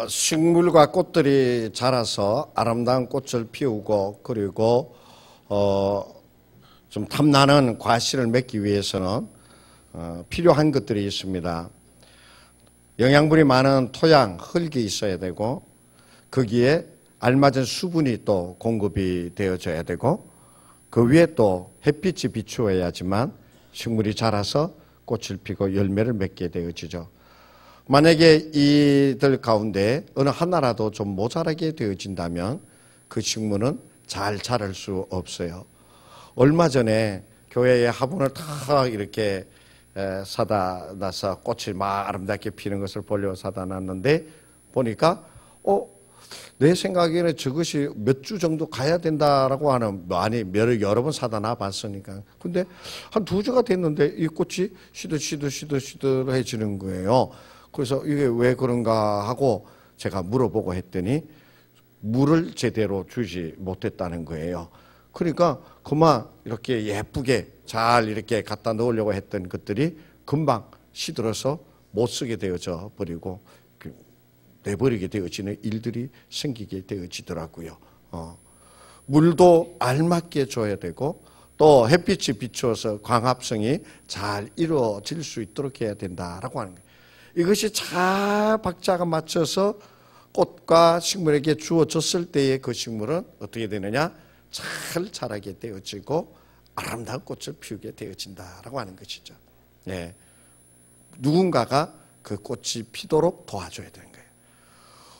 식물과 꽃들이 자라서 아름다운 꽃을 피우고 그리고 좀 탐나는 과실을 맺기 위해서는 필요한 것들이 있습니다. 영양분이 많은 토양, 흙이 있어야 되고 거기에 알맞은 수분이 또 공급이 되어져야 되고 그 위에 또 햇빛이 비추어야지만 식물이 자라서 꽃을 피고 열매를 맺게 되어지죠. 만약에 이들 가운데 어느 하나라도 좀 모자라게 되어진다면 그 식물은 잘 자랄 수 없어요. 얼마 전에 교회에 화분을 다 이렇게 사다 놔서 꽃이 막 아름답게 피는 것을 보려고 사다 놨는데 보니까 내 생각에는 저것이 몇 주 정도 가야 된다라고 하는, 아니 여러 번 사다 놔 봤으니까. 근데 한 2주가 됐는데 이 꽃이 시들시들해지는 거예요. 그래서 이게 왜 그런가 하고 제가 물어보고 했더니 물을 제대로 주지 못했다는 거예요. 그러니까 그만 이렇게 예쁘게 잘 이렇게 갖다 넣으려고 했던 것들이 금방 시들어서 못 쓰게 되어져 버리고 내버리게 되어지는 일들이 생기게 되어지더라고요. 물도 알맞게 줘야 되고 또 햇빛이 비추어서 광합성이 잘 이루어질 수 있도록 해야 된다라고 하는 거예요. 이것이 잘 박자가 맞춰서 꽃과 식물에게 주어졌을 때에 그 식물은 어떻게 되느냐? 잘 자라게 되어지고 아름다운 꽃을 피우게 되어진다라고 하는 것이죠. 예. 누군가가 그 꽃이 피도록 도와줘야 되는 거예요.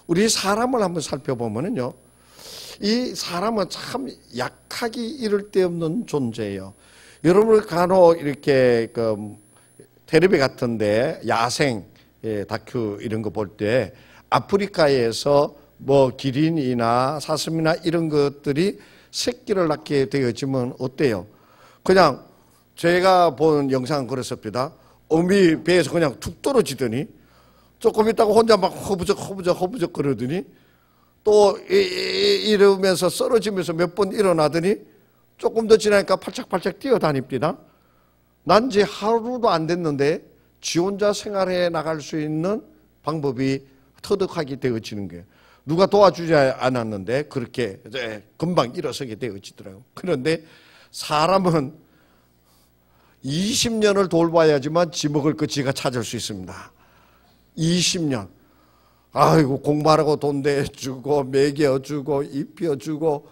우리 사람을 한번 살펴보면요, 이 사람은 참 약하기 이를 데 없는 존재예요. 여러분 간혹 이렇게 텔레비 같은데 야생 다큐 이런 거 볼 때 아프리카에서 뭐 기린이나 사슴이나 이런 것들이 새끼를 낳게 되어지면 어때요? 그냥 제가 본 영상은 그렇습니다. 어미 배에서 그냥 툭 떨어지더니 조금 있다가 혼자 막 허부적 그러더니 또 이러면서 쓰러지면서 몇 번 일어나더니 조금 더 지나니까 팔짝팔짝 뛰어다닙니다. 난 지 하루도 안 됐는데 지 혼자 생활해 나갈 수 있는 방법이 터득하게 되어지는 거예요. 누가 도와주지 않았는데 그렇게 금방 일어서게 되어지더라고요. 그런데 사람은 20년을 돌봐야지만 지 먹을 거 지가 찾을 수 있습니다. 20년. 아이고, 공부하라고 돈 대주고, 먹여주고, 입혀주고,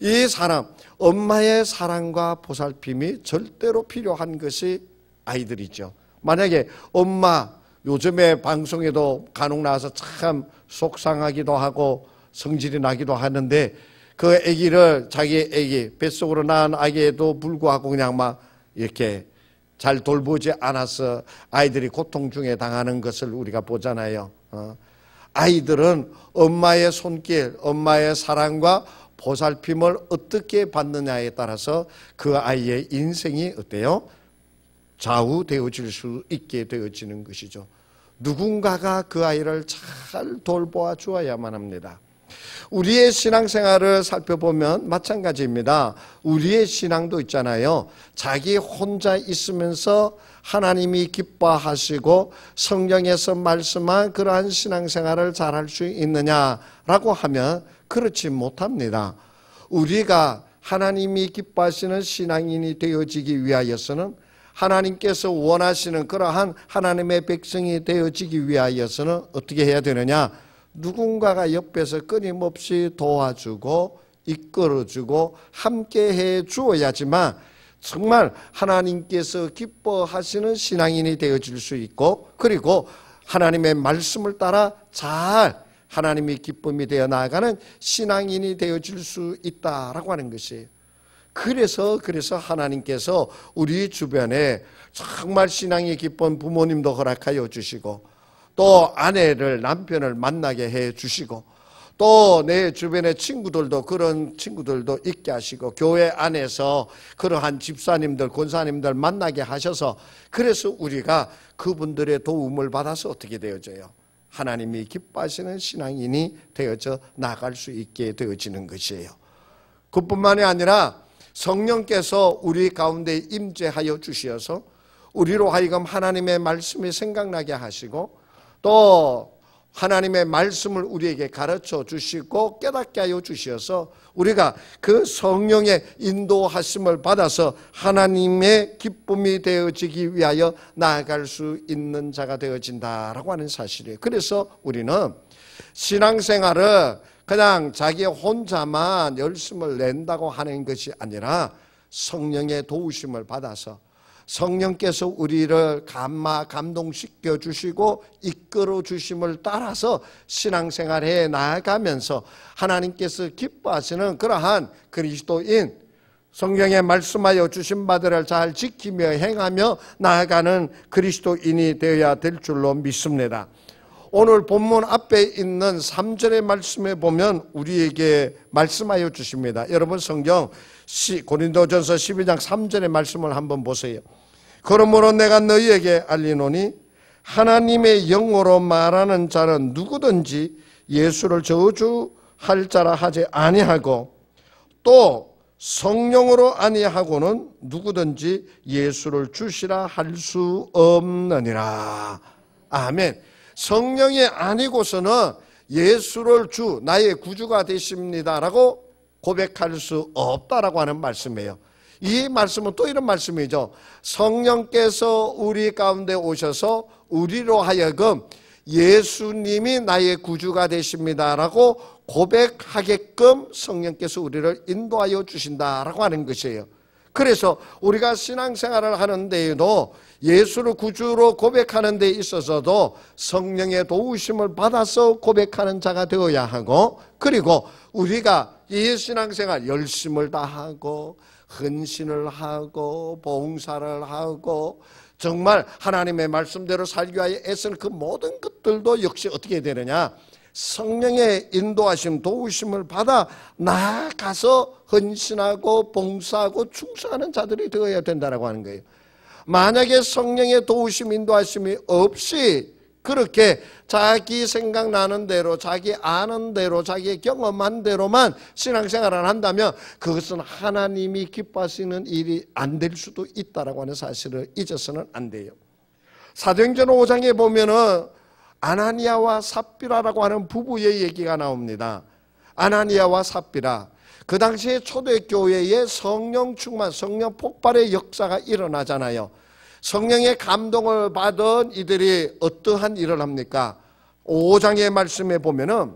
이 사람, 엄마의 사랑과 보살핌이 절대로 필요한 것이 아이들이죠. 만약에 엄마, 요즘에 방송에도 간혹 나와서 참 속상하기도 하고 성질이 나기도 하는데 그 아기를 자기 아기, 뱃속으로 낳은 아기에도 불구하고 그냥 막 이렇게 잘 돌보지 않아서 아이들이 고통 중에 당하는 것을 우리가 보잖아요. 아이들은 엄마의 손길, 엄마의 사랑과 보살핌을 어떻게 받느냐에 따라서 그 아이의 인생이 어때요? 좌우되어질 수 있게 되어지는 것이죠. 누군가가 그 아이를 잘 돌보아 주어야만 합니다. 우리의 신앙생활을 살펴보면 마찬가지입니다. 우리의 신앙도 있잖아요. 자기 혼자 있으면서 하나님이 기뻐하시고 성경에서 말씀한 그러한 신앙생활을 잘할 수 있느냐라고 하면 그렇지 못합니다. 우리가 하나님이 기뻐하시는 신앙인이 되어지기 위하여서는 하나님께서 원하시는 그러한 하나님의 백성이 되어지기 위하여서는 어떻게 해야 되느냐? 누군가가 옆에서 끊임없이 도와주고 이끌어주고 함께해 주어야지만 정말 하나님께서 기뻐하시는 신앙인이 되어질 수 있고 그리고 하나님의 말씀을 따라 잘 하나님의 기쁨이 되어 나아가는 신앙인이 되어질 수 있다라고 하는 것이에요. 그래서 하나님께서 우리 주변에 정말 신앙이 깊은 부모님도 허락하여 주시고 또 아내를, 남편을 만나게 해 주시고 또 내 주변의 친구들도 그런 친구들도 있게 하시고 교회 안에서 그러한 집사님들, 권사님들 만나게 하셔서 그래서 우리가 그분들의 도움을 받아서 어떻게 되어져요? 하나님이 기뻐하시는 신앙인이 되어져 나갈 수 있게 되어지는 것이에요. 그뿐만이 아니라 성령께서 우리 가운데 임재하여 주시어서 우리로 하여금 하나님의 말씀이 생각나게 하시고 또 하나님의 말씀을 우리에게 가르쳐 주시고 깨닫게 하여 주시어서 우리가 그 성령의 인도하심을 받아서 하나님의 기쁨이 되어지기 위하여 나아갈 수 있는 자가 되어진다라고 하는 사실이에요. 그래서 우리는 신앙생활을 그냥 자기 혼자만 열심을 낸다고 하는 것이 아니라 성령의 도우심을 받아서 성령께서 우리를 감동시켜 주시고 이끌어 주심을 따라서 신앙생활에 나아가면서 하나님께서 기뻐하시는 그러한 그리스도인, 성령에 말씀하여 주신 바들을 잘 지키며 행하며 나아가는 그리스도인이 되어야 될 줄로 믿습니다. 오늘 본문 앞에 있는 3절의 말씀에 보면 우리에게 말씀하여 주십니다. 여러분 성경 고린도전서 12장 3절의 말씀을 한번 보세요. 그러므로 내가 너희에게 알리노니 하나님의 영으로 말하는 자는 누구든지 예수를 저주할 자라 하지 아니하고 또 성령으로 아니하고는 누구든지 예수를 주시라 할 수 없느니라. 아멘. 성령이 아니고서는 예수를 주, 나의 구주가 되십니다라고 고백할 수 없다라고 하는 말씀이에요. 이 말씀은 또 이런 말씀이죠. 성령께서 우리 가운데 오셔서 우리로 하여금 예수님이 나의 구주가 되십니다라고 고백하게끔 성령께서 우리를 인도하여 주신다라고 하는 것이에요. 그래서 우리가 신앙생활을 하는 데에도 예수를 구주로 고백하는 데 있어서도 성령의 도우심을 받아서 고백하는 자가 되어야 하고, 그리고 우리가 이 신앙생활 열심을 다하고 헌신을 하고 봉사를 하고 정말 하나님의 말씀대로 살기 위하여 애쓰는 그 모든 것들도 역시 어떻게 되느냐, 성령의 인도하심 도우심을 받아 나아가서 헌신하고 봉사하고 충성하는 자들이 되어야 된다고 하는 거예요. 만약에 성령의 도우심 인도하심이 없이 그렇게 자기 생각나는 대로 자기 아는 대로 자기 경험한 대로만 신앙생활을 한다면 그것은 하나님이 기뻐하시는 일이 안 될 수도 있다라고 하는 사실을 잊어서는 안 돼요. 사도행전 5장에 보면은 아나니아와 삽비라라고 하는 부부의 얘기가 나옵니다. 아나니아와 삽비라, 그 당시에 초대교회에 성령 충만, 성령 폭발의 역사가 일어나잖아요. 성령의 감동을 받은 이들이 어떠한 일을 합니까? 5장의 말씀에 보면은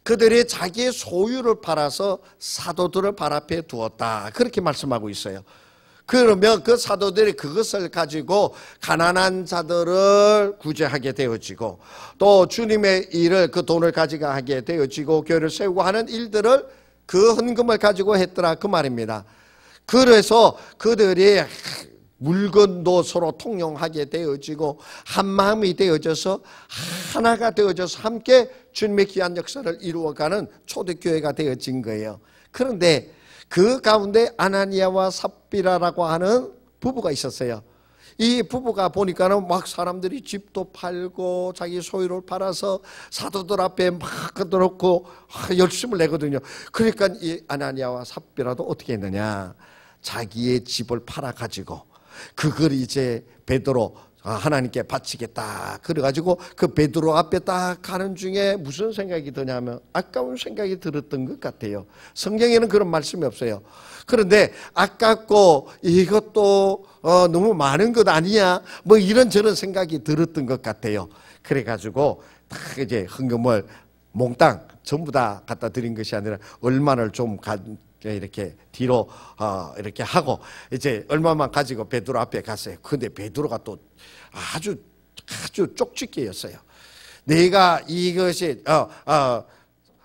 그들이 자기의 소유를 팔아서 사도들을 발 앞에 두었다, 그렇게 말씀하고 있어요. 그러면 그 사도들이 그것을 가지고 가난한 자들을 구제하게 되어지고 또 주님의 일을, 그 돈을 가지고 하게 되어지고 교회를 세우고 하는 일들을 그 헌금을 가지고 했더라, 그 말입니다. 그래서 그들이 물건도 서로 통용하게 되어지고 한 마음이 되어져서 하나가 되어져서 함께 주님의 귀한 역사를 이루어가는 초대교회가 되어진 거예요. 그런데 그 가운데 아나니아와 삽비라라고 하는 부부가 있었어요. 이 부부가 보니까는 막 사람들이 집도 팔고 자기 소유를 팔아서 사도들 앞에 막 넣고 열심을 내거든요. 그러니까 이 아나니아와 삽비라도 어떻게 했느냐, 자기의 집을 팔아가지고 그걸 이제 베드로 하나님께 바치겠다 그래가지고 그 베드로 앞에 딱 가는 중에 무슨 생각이 드냐면 아까운 생각이 들었던 것 같아요. 성경에는 그런 말씀이 없어요. 그런데 아깝고 이것도 너무 많은 것 아니야, 뭐 이런저런 생각이 들었던 것 같아요. 그래가지고 딱 이제 헌금을 몽땅 전부 다 갖다 드린 것이 아니라 얼마를 좀 이렇게 뒤로 이렇게 하고 이제 얼마만 가지고 베드로 앞에 갔어요. 근데 베드로가 또 아주 쪽집게였어요. 내가 이것이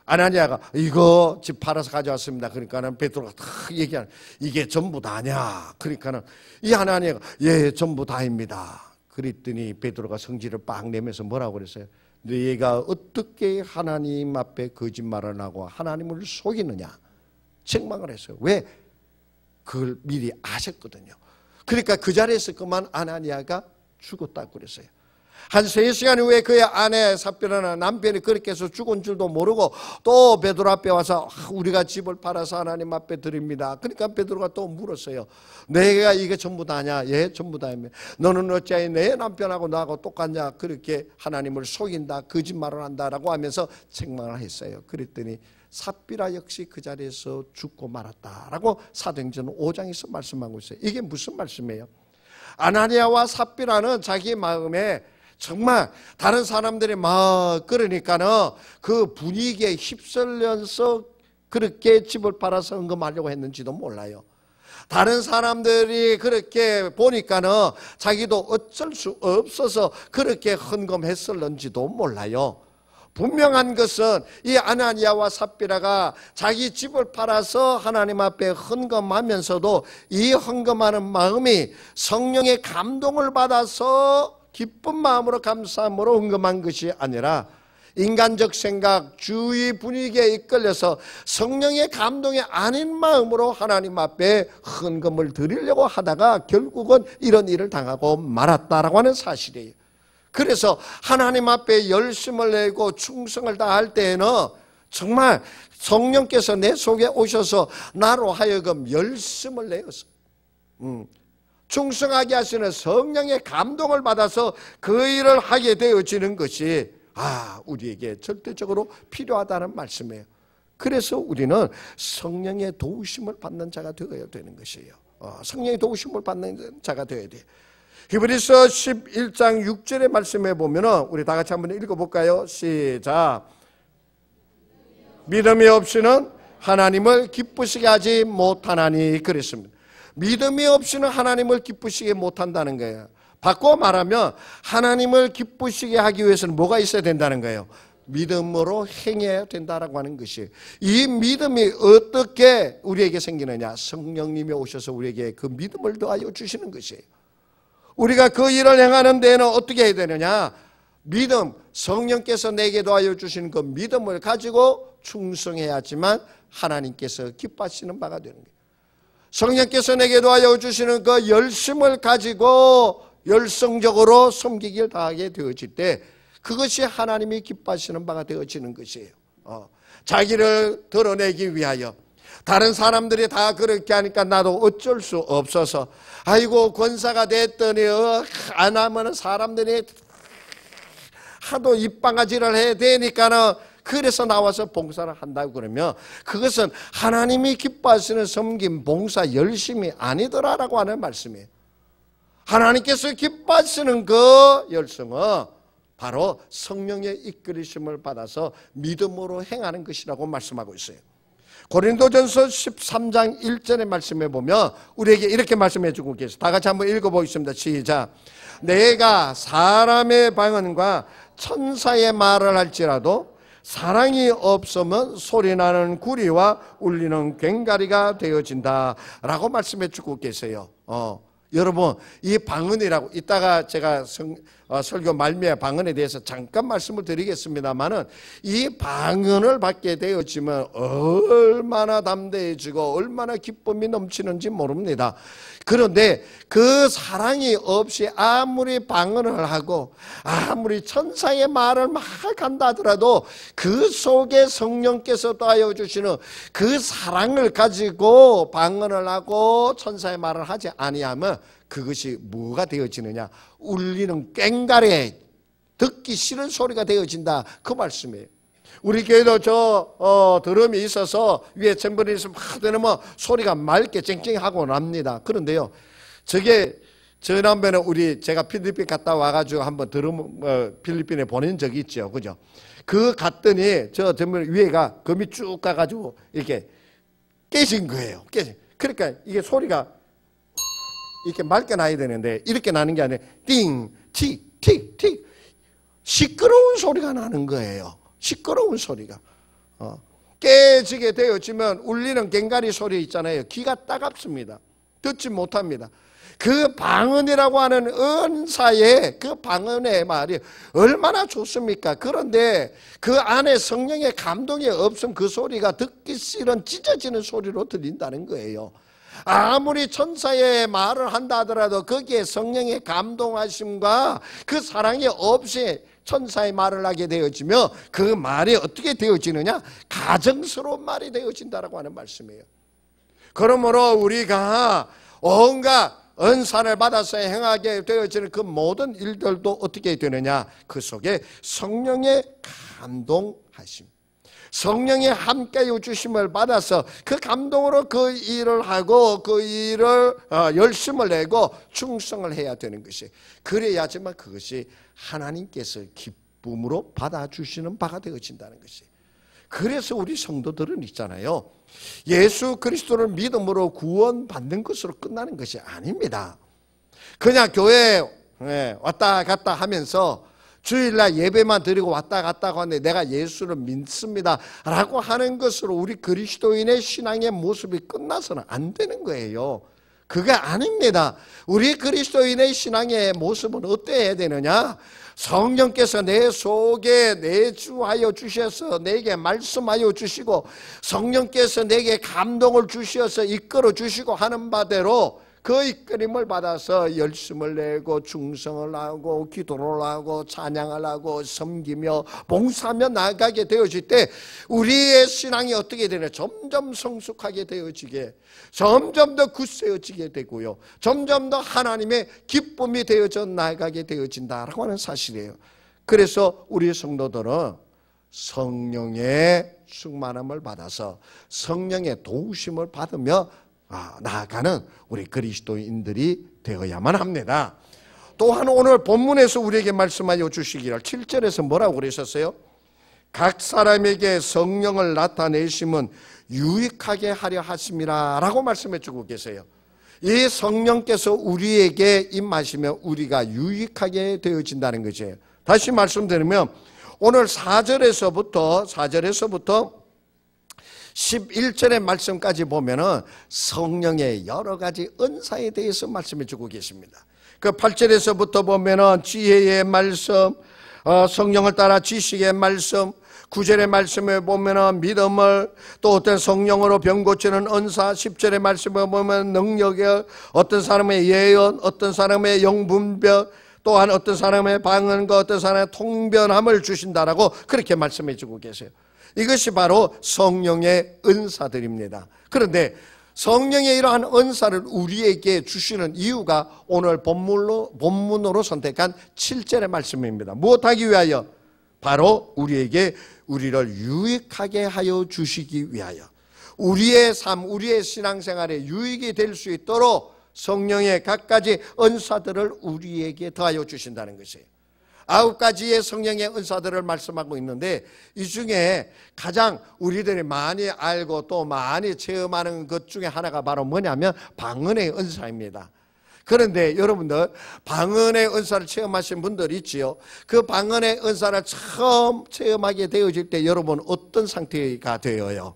아나니아가 이거 집 팔아서 가져왔습니다. 그러니까는 베드로가 딱 얘기하는, 이게 전부 다냐? 그러니까는 이 아나니아가 예, 전부 다입니다. 그랬더니 베드로가 성질을 빡 내면서 뭐라고 그랬어요? 너희가 어떻게 하나님 앞에 거짓말을 하고 하나님을 속이느냐? 책망을 했어요. 왜? 그걸 미리 아셨거든요. 그러니까 그 자리에서 그만 아나니아가 죽었다고 그랬어요. 한 3시간 후에 그의 아내 삽비라는 남편이 그렇게 해서 죽은 줄도 모르고 또 베드로 앞에 와서 우리가 집을 팔아서 하나님 앞에 드립니다. 그러니까 베드로가 또 물었어요. 내가 이게 전부 다냐? 예, 전부 다입니다. 너는 어찌하여 내 남편하고 나하고 똑같냐? 그렇게 하나님을 속인다, 거짓말을 한다라고 하면서 책망을 했어요. 그랬더니 삽비라 역시 그 자리에서 죽고 말았다라고 사도행전 5장에서 말씀하고 있어요. 이게 무슨 말씀이에요? 아나니아와 삽비라는 자기 마음에 정말 다른 사람들이 막 그러니까는 그 분위기에 휩쓸려서 그렇게 집을 팔아서 헌금하려고 했는지도 몰라요. 다른 사람들이 그렇게 보니까는 자기도 어쩔 수 없어서 그렇게 헌금했을는지도 몰라요. 분명한 것은 이 아나니아와 삽비라가 자기 집을 팔아서 하나님 앞에 헌금하면서도 이 헌금하는 마음이 성령의 감동을 받아서 기쁜 마음으로 감사함으로 헌금한 것이 아니라 인간적 생각, 주위 분위기에 이끌려서 성령의 감동이 아닌 마음으로 하나님 앞에 헌금을 드리려고 하다가 결국은 이런 일을 당하고 말았다라고 하는 사실이에요. 그래서 하나님 앞에 열심을 내고 충성을 다할 때에는 정말 성령께서 내 속에 오셔서 나로 하여금 열심을 내어서 충성하게 하시는 성령의 감동을 받아서 그 일을 하게 되어지는 것이 우리에게 절대적으로 필요하다는 말씀이에요. 그래서 우리는 성령의 도우심을 받는 자가 되어야 되는 것이에요. 성령의 도우심을 받는 자가 되어야 돼요. 히브리서 11장 6절의 말씀에 보면은 우리 다 같이 한번 읽어볼까요? 시작. 믿음이 없이는 하나님을 기쁘시게 하지 못하나니 그랬습니다. 믿음이 없이는 하나님을 기쁘시게 못한다는 거예요. 바꿔 말하면 하나님을 기쁘시게 하기 위해서는 뭐가 있어야 된다는 거예요? 믿음으로 행해야 된다라고 하는 것이. 이 믿음이 어떻게 우리에게 생기느냐? 성령님이 오셔서 우리에게 그 믿음을 더하여 주시는 것이에요. 우리가 그 일을 행하는 데에는 어떻게 해야 되느냐? 믿음, 성령께서 내게 더하여 주시는 그 믿음을 가지고 충성해야지만 하나님께서 기뻐하시는 바가 되는 거예요. 성령께서 내게 도와여 주시는 그 열심을 가지고 열성적으로 섬기길 다하게 되어질 때 그것이 하나님이 기뻐하시는 바가 되어지는 것이에요. 자기를 드러내기 위하여 다른 사람들이 다 그렇게 하니까 나도 어쩔 수 없어서 아이고 권사가 됐더니 안 하면 사람들이 하도 입방아지를 해야 되니까는 그래서 나와서 봉사를 한다고 그러면 그것은 하나님이 기뻐하시는 섬김, 봉사, 열심이 아니더라라고 하는 말씀이에요. 하나님께서 기뻐하시는 그 열성은 바로 성령의 이끌리심을 받아서 믿음으로 행하는 것이라고 말씀하고 있어요. 고린도전서 13장 1절의 말씀에 보면 우리에게 이렇게 말씀해 주고 계세요. 다 같이 한번 읽어보겠습니다. 시작. 내가 사람의 방언과 천사의 말을 할지라도 사랑이 없으면 소리나는 구리와 울리는 꽹과리가 되어진다 라고 말씀해 주고 계세요. 여러분 이 방언이라고 이따가 제가 설교 말미에 방언에 대해서 잠깐 말씀을 드리겠습니다만은 이 방언을 받게 되어지면 얼마나 담대해지고 얼마나 기쁨이 넘치는지 모릅니다. 그런데 그 사랑이 없이 아무리 방언을 하고 아무리 천사의 말을 막 한다 하더라도 그 속에 성령께서 더하여 주시는 그 사랑을 가지고 방언을 하고 천사의 말을 하지 아니하면 그것이 뭐가 되어지느냐? 울리는 꽹과리, 듣기 싫은 소리가 되어진다. 그 말씀이에요. 우리 교회도 드럼이 있어서 위에 젬벌이 있으면 막 되면 소리가 맑게 쨍쨍하고 납니다. 그런데요, 저게 지난번에 제가 필리핀 갔다 와가지고 한번 드럼 필리핀에 보낸 적이 있죠, 그죠? 그 갔더니 저 젬벌 위에가 금이 쭉 가가지고 이렇게 깨진 거예요. 그러니까 이게 소리가 이렇게 맑게 나야 되는데 이렇게 나는 게 아니라 띵, 틱, 틱, 틱 시끄러운 소리가 나는 거예요. 시끄러운 소리가 깨지게 되어지면 울리는 꽹과리 소리 있잖아요. 귀가 따갑습니다. 듣지 못합니다. 그 방언이라고 하는 은사의 그 방언의 말이 얼마나 좋습니까? 그런데 그 안에 성령의 감동이 없으면 그 소리가 듣기 싫은 찢어지는 소리로 들린다는 거예요. 아무리 천사의 말을 한다 하더라도 거기에 성령의 감동하심과 그 사랑이 없이 천사의 말을 하게 되어지며 그 말이 어떻게 되어지느냐? 가정스러운 말이 되어진다라고 하는 말씀이에요. 그러므로 우리가 온갖 은사를 받아서 행하게 되어지는 그 모든 일들도 어떻게 되느냐? 그 속에 성령의 감동하심, 성령의 함께하여 주심을 받아서 그 감동으로 그 일을 하고 그 일을 열심을 내고 충성을 해야 되는 것이, 그래야지만 그것이 하나님께서 기쁨으로 받아주시는 바가 되어진다는 것이. 그래서 우리 성도들은 있잖아요, 예수 그리스도를 믿음으로 구원받는 것으로 끝나는 것이 아닙니다. 그냥 교회에 왔다 갔다 하면서 주일날 예배만 드리고 왔다 갔다 하는데 내가 예수를 믿습니다 라고 하는 것으로 우리 그리스도인의 신앙의 모습이 끝나서는 안 되는 거예요. 그게 아닙니다. 우리 그리스도인의 신앙의 모습은 어때야 되느냐? 성령께서 내 속에 내주하여 주셔서 내게 말씀하여 주시고, 성령께서 내게 감동을 주셔서 이끌어 주시고 하는 바대로 그 이끌림을 받아서 열심을 내고 충성을 하고 기도를 하고 찬양을 하고 섬기며 봉사하며 나아가게 되어질 때 우리의 신앙이 어떻게 되냐? 점점 성숙하게 되어지게, 점점 더 굳세어지게 되고요, 점점 더 하나님의 기쁨이 되어져 나아가게 되어진다라고 하는 사실이에요. 그래서 우리 성도들은 성령의 충만함을 받아서 성령의 도우심을 받으며 나아가는 우리 그리스도인들이 되어야만 합니다. 또한 오늘 본문에서 우리에게 말씀하여 주시기를 7절에서 뭐라고 그러셨어요? 각 사람에게 성령을 나타내심은 유익하게 하려 하심이라 라고 말씀해 주고 계세요. 이 성령께서 우리에게 임하시면 우리가 유익하게 되어진다는 것이에요. 다시 말씀드리면 오늘 4절에서부터 11절의 말씀까지 보면은 성령의 여러 가지 은사에 대해서 말씀해 주고 계십니다. 그 8절에서부터 보면은 지혜의 말씀, 성령을 따라 지식의 말씀, 9절의 말씀에 보면은 믿음을, 또 어떤 성령으로 병 고치는 은사, 10절의 말씀에 보면 능력의, 어떤 사람의 예언, 어떤 사람의 영분별, 또한 어떤 사람의 방언과 어떤 사람의 통변함을 주신다라고 그렇게 말씀해 주고 계세요. 이것이 바로 성령의 은사들입니다. 그런데 성령의 이러한 은사를 우리에게 주시는 이유가 오늘 본문으로 선택한 7절의 말씀입니다. 무엇하기 위하여? 바로 우리에게 우리를 유익하게 하여 주시기 위하여, 우리의 삶, 우리의 신앙생활에 유익이 될 수 있도록 성령의 각가지 은사들을 우리에게 더하여 주신다는 것이에요. 9가지의 성령의 은사들을 말씀하고 있는데 이 중에 가장 우리들이 많이 알고 또 많이 체험하는 것 중에 하나가 바로 뭐냐면 방언의 은사입니다. 그런데 여러분들 방언의 은사를 체험하신 분들 있지요. 그 방언의 은사를 처음 체험하게 되어질 때 여러분 어떤 상태가 되어요?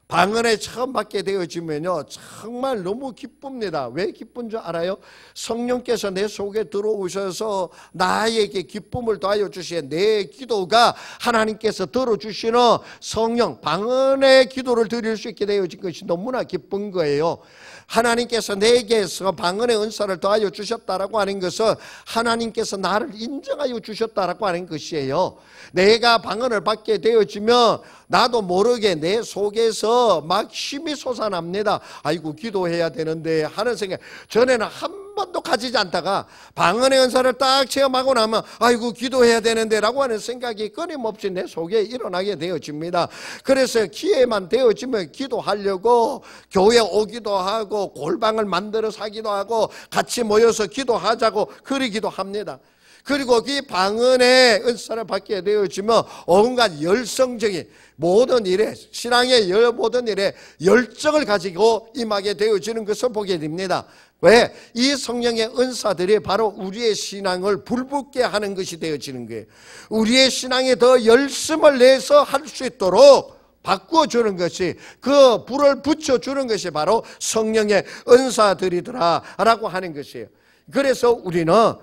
방언에 처음 받게 되어지면요 정말 너무 기쁩니다. 왜 기쁜 줄 알아요? 성령께서 내 속에 들어오셔서 나에게 기쁨을 더하여 주시에 내 기도가 하나님께서 들어주시는 성령, 방언의 기도를 드릴 수 있게 되어진 것이 너무나 기쁜 거예요. 하나님께서 내게서 방언의 은사를 더하여 주셨다라고 하는 것은 하나님께서 나를 인정하여 주셨다라고 하는 것이에요. 내가 방언을 받게 되어지면 나도 모르게 내 속에서 막 힘이 솟아납니다. 아이고 기도해야 되는데 하는 생각, 전에는 한 번도 가지지 않다가 방언의 은사를 딱 체험하고 나면 아이고 기도해야 되는데 라고 하는 생각이 끊임없이 내 속에 일어나게 되어집니다. 그래서 기회만 되어지면 기도하려고 교회 오기도 하고 골방을 만들어서 하기도 하고 같이 모여서 기도하자고 그러기도 합니다. 그리고 이 방언의 은사를 받게 되어지면 온갖 열성적인 모든 일에, 신앙의 모든 일에 열정을 가지고 임하게 되어지는 것을 보게 됩니다. 왜? 이 성령의 은사들이 바로 우리의 신앙을 불붙게 하는 것이 되어지는 거예요. 우리의 신앙에 더 열심을 내서 할 수 있도록 바꾸어주는 것이, 그 불을 붙여주는 것이 바로 성령의 은사들이더라 라고 하는 것이에요. 그래서 우리는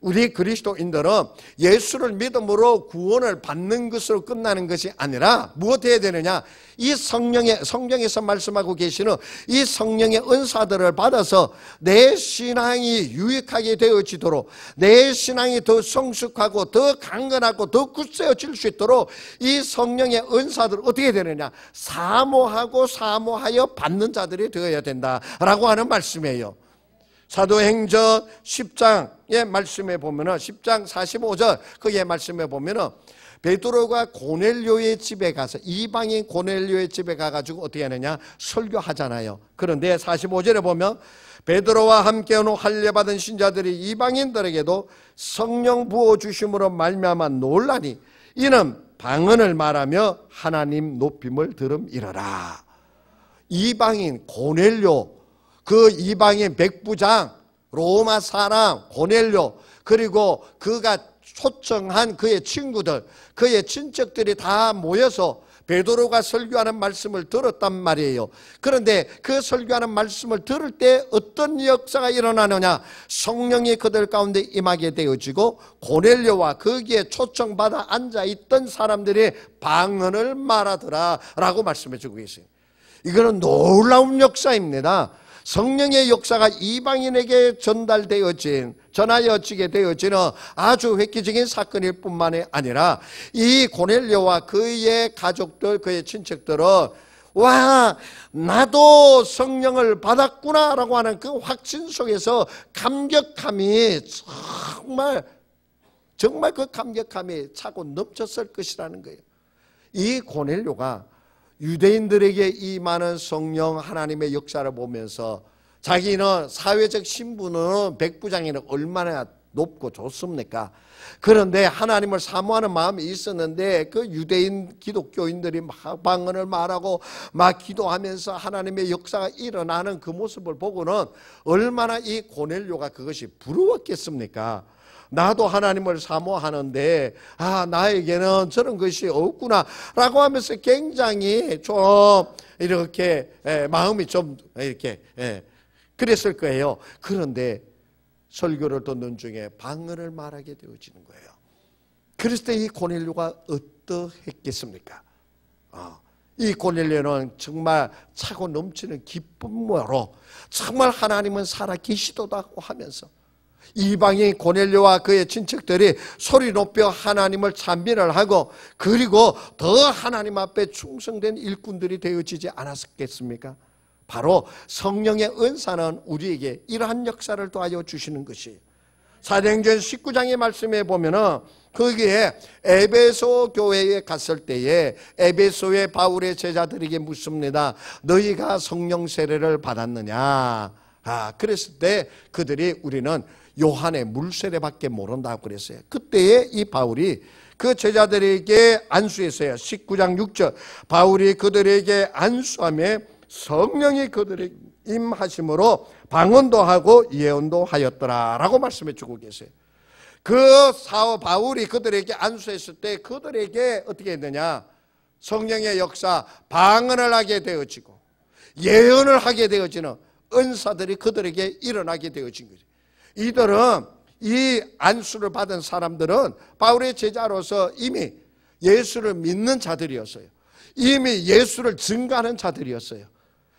우리 그리스도인들은 예수를 믿음으로 구원을 받는 것으로 끝나는 것이 아니라 무엇 해야 되느냐? 이 성경에서 말씀하고 계시는 이 성령의 은사들을 받아서 내 신앙이 유익하게 되어지도록, 내 신앙이 더 성숙하고 더 강건하고 더 굳세어질 수 있도록 이 성령의 은사들을 어떻게 되느냐? 사모하여 받는 자들이 되어야 된다라고 하는 말씀이에요. 사도행전 10장의 말씀에 보면은 10장 45절 거기에 말씀에 보면은 베드로가 고넬료의 집에 가서, 이방인 고넬료의 집에 가가지고 어떻게 하느냐? 설교하잖아요. 그런데 45절에 보면 베드로와 함께 온 할례받은 신자들이 이방인들에게도 성령 부어주심으로 말미암아 놀라니 이는 방언을 말하며 하나님 높임을 들음이러라. 이방인 고넬료, 그 이방인 백부장, 로마 사람 고넬료, 그리고 그가 초청한 그의 친구들, 그의 친척들이 다 모여서 베드로가 설교하는 말씀을 들었단 말이에요. 그런데 그 설교하는 말씀을 들을 때 어떤 역사가 일어나느냐? 성령이 그들 가운데 임하게 되어지고 고넬료와 거기에 초청받아 앉아있던 사람들이 방언을 말하더라 라고 말씀해 주고 계세요. 이거는 놀라운 역사입니다. 성령의 역사가 이방인에게 전하여지게 되어지는 아주 획기적인 사건일 뿐만이 아니라 이 고넬료와 그의 가족들, 그의 친척들은 와, 나도 성령을 받았구나 라고 하는 그 확신 속에서 감격함이 정말 그 감격함이 차고 넘쳤을 것이라는 거예요. 이 고넬료가 유대인들에게 이 많은 성령 하나님의 역사를 보면서 자기는 사회적 신분은 백부장이는 얼마나 높고 좋습니까? 그런데 하나님을 사모하는 마음이 있었는데 그 유대인 기독교인들이 막 방언을 말하고 막 기도하면서 하나님의 역사가 일어나는 그 모습을 보고는 얼마나 이 고넬료가 그것이 부러웠겠습니까? 나도 하나님을 사모하는데 나에게는 저런 것이 없구나 라고 하면서 굉장히 좀 이렇게 마음이 좀 이렇게 그랬을 거예요. 그런데 설교를 듣는 중에 방언을 말하게 되어지는 거예요. 그랬을 때 이 고넬료가 어떠했겠습니까? 이 고넬료는 정말 차고 넘치는 기쁨으로 정말 하나님은 살아 계시도다고 하면서 이방인 고넬료와 그의 친척들이 소리 높여 하나님을 찬미를 하고 그리고 더 하나님 앞에 충성된 일꾼들이 되어지지 않았겠습니까? 바로 성령의 은사는 우리에게 이러한 역사를 도와줘 주시는 것이에요. 사도행전 19장의 말씀에 보면은 거기에 에베소 교회에 갔을 때에 에베소의 바울의 제자들에게 묻습니다. 너희가 성령 세례를 받았느냐? 그랬을 때 그들이 우리는 요한의 물세례밖에 모른다고 그랬어요. 그때에 이 바울이 그 제자들에게 안수했어요. 19장 6절 바울이 그들에게 안수하며 성령이 그들에게 임하심으로 방언도 하고 예언도 하였더라 라고 말씀해 주고 계세요. 그 바울이 그들에게 안수했을 때 그들에게 어떻게 했느냐? 성령의 역사, 방언을 하게 되어지고 예언을 하게 되어지는 은사들이 그들에게 일어나게 되어진 거죠. 이들은 이 안수를 받은 사람들은 바울의 제자로서 이미 예수를 믿는 자들이었어요. 이미 예수를 증거하는 자들이었어요.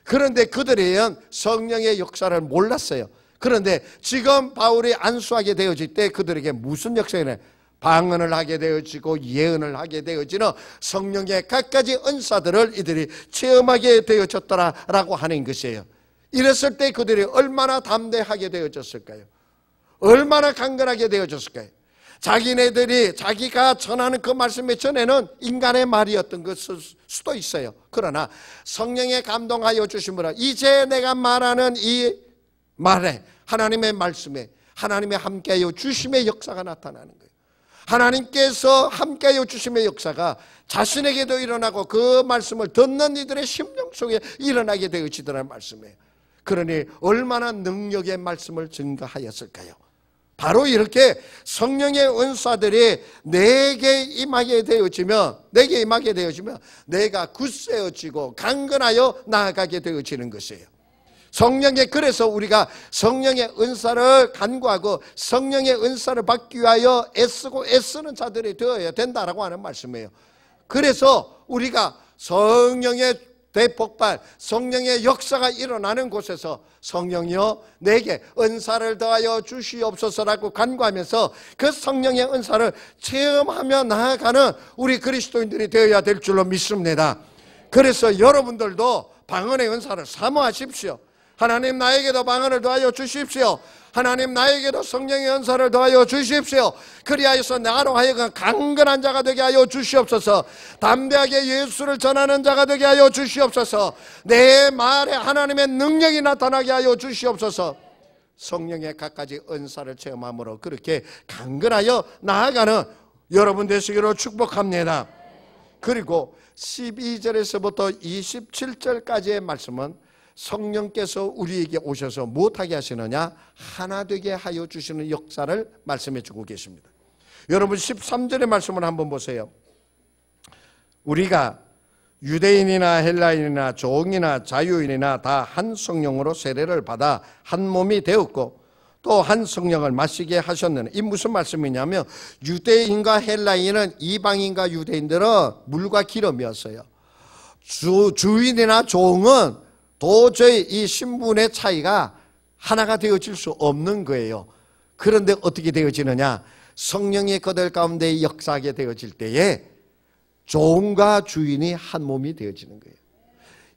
그런데 그들은 성령의 역사를 몰랐어요. 그런데 지금 바울이 안수하게 되어질 때 그들에게 무슨 역사가 방언을 하게 되어지고 예언을 하게 되어지는 성령의 갖가지 은사들을 이들이 체험하게 되어졌더라라고 하는 것이에요. 이랬을 때 그들이 얼마나 담대하게 되어졌을까요? 얼마나 강건하게 되어졌을까요? 자기네들이 자기가 전하는 그 말씀의 전에는 인간의 말이었던 것일 수도 있어요. 그러나 성령에 감동하여 주심으로 이제 내가 말하는 이 말에 하나님의 말씀에 하나님의 함께하여 주심의 역사가 나타나는 거예요. 하나님께서 함께하여 주심의 역사가 자신에게도 일어나고 그 말씀을 듣는 이들의 심령 속에 일어나게 되어지더라는 말씀이에요. 그러니 얼마나 능력의 말씀을 증거하였을까요? 바로 이렇게 성령의 은사들이 내게 임하게 되어지면 내가 굳세어지고 강건하여 나아가게 되어지는 것이에요. 성령의, 그래서 우리가 성령의 은사를 간구하고 성령의 은사를 받기 위하여 애쓰고 애쓰는 자들이 되어야 된다라고 하는 말씀이에요. 그래서 우리가 성령의 대폭발, 성령의 역사가 일어나는 곳에서 성령이여 내게 은사를 더하여 주시옵소서라고 간구하면서 그 성령의 은사를 체험하며 나아가는 우리 그리스도인들이 되어야 될 줄로 믿습니다. 그래서 여러분들도 방언의 은사를 사모하십시오. 하나님 나에게도 방언을 더하여 주십시오. 하나님 나에게도 성령의 은사를 더하여 주십시오. 그리하여서 나로 하여금 강건한 자가 되게 하여 주시옵소서. 담대하게 예수를 전하는 자가 되게 하여 주시옵소서. 내 말에 하나님의 능력이 나타나게 하여 주시옵소서. 성령의 갖가지 은사를 체험함으로 그렇게 강건하여 나아가는 여러분 되시기를 축복합니다. 그리고 12절에서부터 27절까지의 말씀은 성령께서 우리에게 오셔서 무엇하게 하시느냐? 하나 되게 하여 주시는 역사를 말씀해 주고 계십니다. 여러분 13절의 말씀을 한번 보세요. 우리가 유대인이나 헬라인이나 종이나 자유인이나 다 한 성령으로 세례를 받아 한 몸이 되었고 또 한 성령을 마시게 하셨느니, 이 무슨 말씀이냐면 유대인과 헬라인은, 이방인과 유대인들은 물과 기름이었어요. 주인이나 종은 도저히 이 신분의 차이가 하나가 되어질 수 없는 거예요. 그런데 어떻게 되어지느냐? 성령의 그들 가운데 역사하게 되어질 때에 종과 주인이 한 몸이 되어지는 거예요.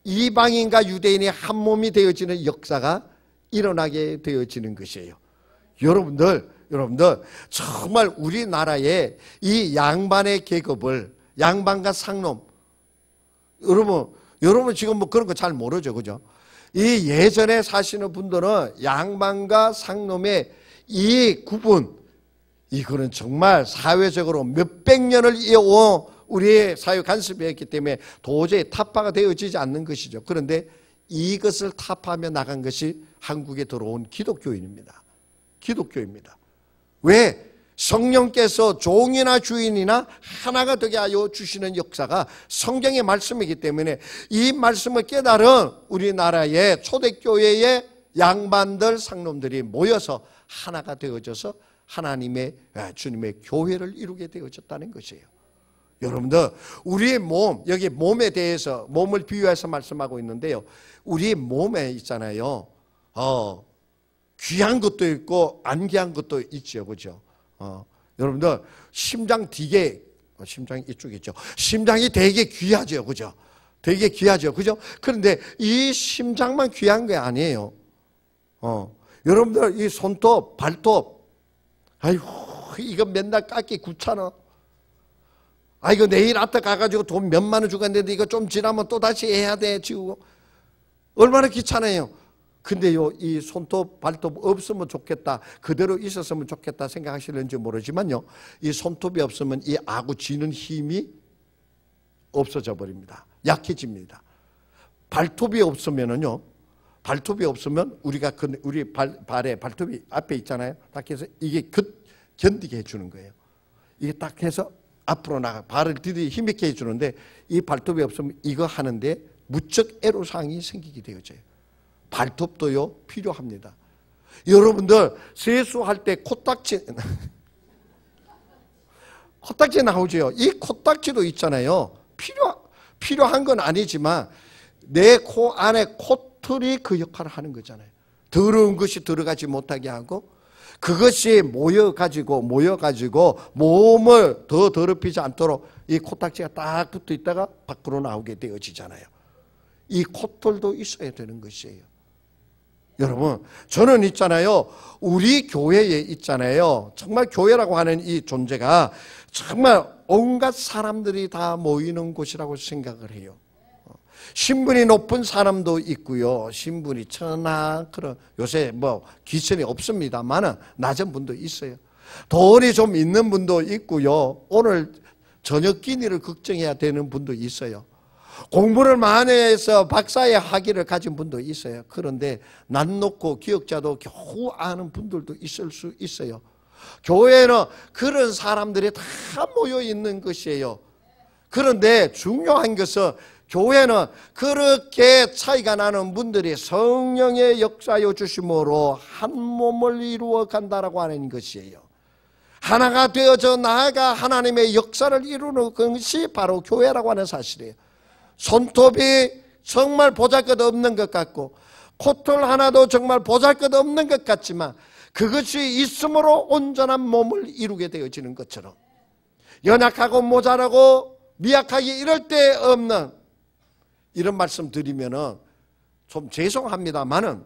이방인과 유대인이 한 몸이 되어지는 역사가 일어나게 되어지는 것이에요. 여러분들 정말 우리나라의 이 양반의 계급을, 양반과 상놈, 여러분 지금 뭐 그런 거 잘 모르죠, 그죠? 이 예전에 사시는 분들은 양반과 상놈의 이 구분, 이거는 정말 사회적으로 몇백 년을 이어온 우리의 사회 관습이었기 때문에 도저히 타파가 되어지지 않는 것이죠. 그런데 이것을 타파하며 나간 것이 한국에 들어온 기독교인입니다. 기독교입니다. 왜? 성령께서 종이나 주인이나 하나가 되게 하여 주시는 역사가 성경의 말씀이기 때문에 이 말씀을 깨달은 우리나라의 초대교회의 양반들, 상놈들이 모여서 하나가 되어져서 하나님의, 주님의 교회를 이루게 되어졌다는 것이에요. 여러분들, 우리의 몸, 여기 몸에 대해서, 몸을 비유해서 말씀하고 있는데요. 우리 몸에 있잖아요. 귀한 것도 있고 안 귀한 것도 있죠, 그죠? 여러분들 심장 되게, 심장이 이쪽이죠. 심장이 되게 귀하죠, 그죠? 되게 귀하죠, 그죠? 그런데 이 심장만 귀한 게 아니에요. 여러분들 이 손톱, 발톱, 아이고 이거 맨날 깎기 귀찮아. 이거 내일 아트 가가지고 돈 몇만 원 주고 했는데 이거 좀 지나면 또 다시 해야 돼, 지우고. 얼마나 귀찮아요. 근데요, 이 손톱, 발톱 없으면 좋겠다, 그대로 있었으면 좋겠다 생각하실는지 모르지만요, 이 손톱이 없으면 이 아구 쥐는 힘이 없어져 버립니다. 약해집니다. 발톱이 없으면은요, 발톱이 없으면 우리가 우리 발에 발톱이 앞에 있잖아요. 딱 해서 이게 견디게 해주는 거예요. 이게 딱 해서 앞으로 나가 발을 디디 힘있게 해주는데 이 발톱이 없으면 이거 하는데 무척 애로사항이 생기게 되어져요. 발톱도요 필요합니다. 여러분들 세수할 때 코딱지 나오죠. 이 코딱지도 있잖아요. 필요한 건 아니지만 내 코 안에 코털이 그 역할을 하는 거잖아요. 더러운 것이 들어가지 못하게 하고 그것이 모여가지고 몸을 더 더럽히지 않도록 이 코딱지가 딱 붙어 있다가 밖으로 나오게 되어지잖아요. 이 코털도 있어야 되는 것이에요. 여러분, 저는 있잖아요, 우리 교회에 있잖아요, 정말 교회라고 하는 이 존재가 정말 온갖 사람들이 다 모이는 곳이라고 생각을 해요. 신분이 높은 사람도 있고요, 신분이 천하 그런, 요새 뭐 기천이 없습니다만은 낮은 분도 있어요. 돈이 좀 있는 분도 있고요, 오늘 저녁 끼니를 걱정해야 되는 분도 있어요. 공부를 많이 해서 박사의 학위를 가진 분도 있어요. 그런데 난 놓고 기억자도 겨우 아는 분들도 있을 수 있어요. 교회는 그런 사람들이 다 모여 있는 것이에요. 그런데 중요한 것은 교회는 그렇게 차이가 나는 분들이 성령의 역사여 주심으로 한 몸을 이루어 간다라고 하는 것이에요. 하나가 되어져 나아가 하나님의 역사를 이루는 것이 바로 교회라고 하는 사실이에요. 손톱이 정말 보잘것없는 것 같고 코털 하나도 정말 보잘것없는 것 같지만 그것이 있음으로 온전한 몸을 이루게 되어지는 것처럼 연약하고 모자라고 미약하게 이럴 때 없는, 이런 말씀 드리면은 좀 죄송합니다만은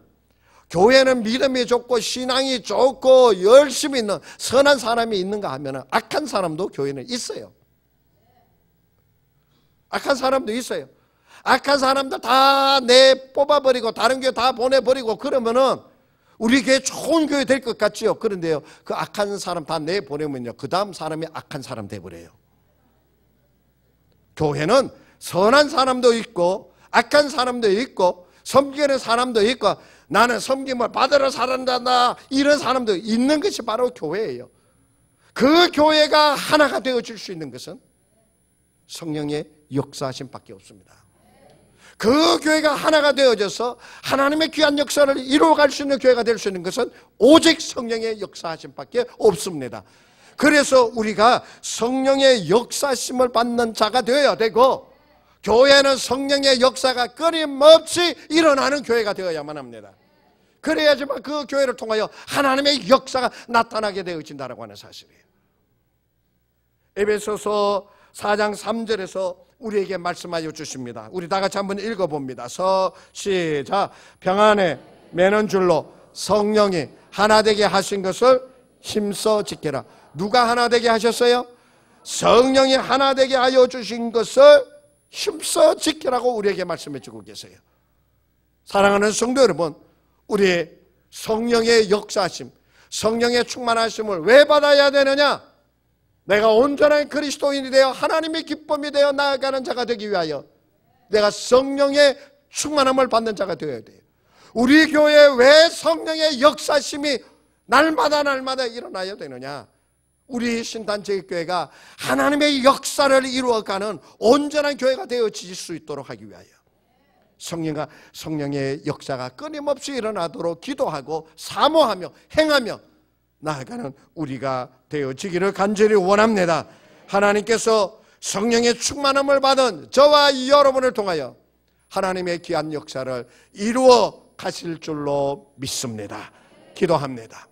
교회는 믿음이 좋고 신앙이 좋고 열심히 있는 선한 사람이 있는가 하면은 악한 사람도 교회는 있어요. 악한 사람도 있어요. 악한 사람들 다 뽑아버리고 다른 교회 다 보내버리고 그러면은 우리 교회 좋은 교회 될 것 같지요. 그런데요, 그 악한 사람 다 내보내면요, 그 다음 사람이 악한 사람 돼버려요. 교회는 선한 사람도 있고 악한 사람도 있고 섬기는 사람도 있고 나는 섬김을 받으러 살아간다 이런 사람도 있는 것이 바로 교회예요. 그 교회가 하나가 되어질 수 있는 것은 성령의 역사하심 밖에 없습니다. 그 교회가 하나가 되어져서 하나님의 귀한 역사를 이루어갈 수 있는 교회가 될 수 있는 것은 오직 성령의 역사하심 밖에 없습니다. 그래서 우리가 성령의 역사심을 받는 자가 되어야 되고 교회는 성령의 역사가 끊임없이 일어나는 교회가 되어야만 합니다. 그래야지만 그 교회를 통하여 하나님의 역사가 나타나게 되어진다고 하는 사실이에요. 에베소서 4장 3절에서 우리에게 말씀하여 주십니다. 우리 다 같이 한번 읽어봅니다. 시작. 평안에 매는 줄로 성령이 하나 되게 하신 것을 힘써 지켜라. 누가 하나 되게 하셨어요? 성령이 하나 되게 하여 주신 것을 힘써 지키라고 우리에게 말씀해 주고 계세요. 사랑하는 성도 여러분, 우리 성령의 역사하심, 성령의 충만하심을 왜 받아야 되느냐? 내가 온전한 그리스도인이 되어 하나님의 기쁨이 되어 나아가는 자가 되기 위하여 내가 성령의 충만함을 받는 자가 되어야 돼요. 우리 교회에 왜 성령의 역사심이 날마다 일어나야 되느냐? 우리 신단체교회가 하나님의 역사를 이루어가는 온전한 교회가 되어질 수 있도록 하기 위하여 성령의 역사가 끊임없이 일어나도록 기도하고 사모하며 행하며 나아가는 우리가 되어지기를 간절히 원합니다. 하나님께서 성령의 충만함을 받은 저와 여러분을 통하여 하나님의 귀한 역사를 이루어 가실 줄로 믿습니다. 기도합니다.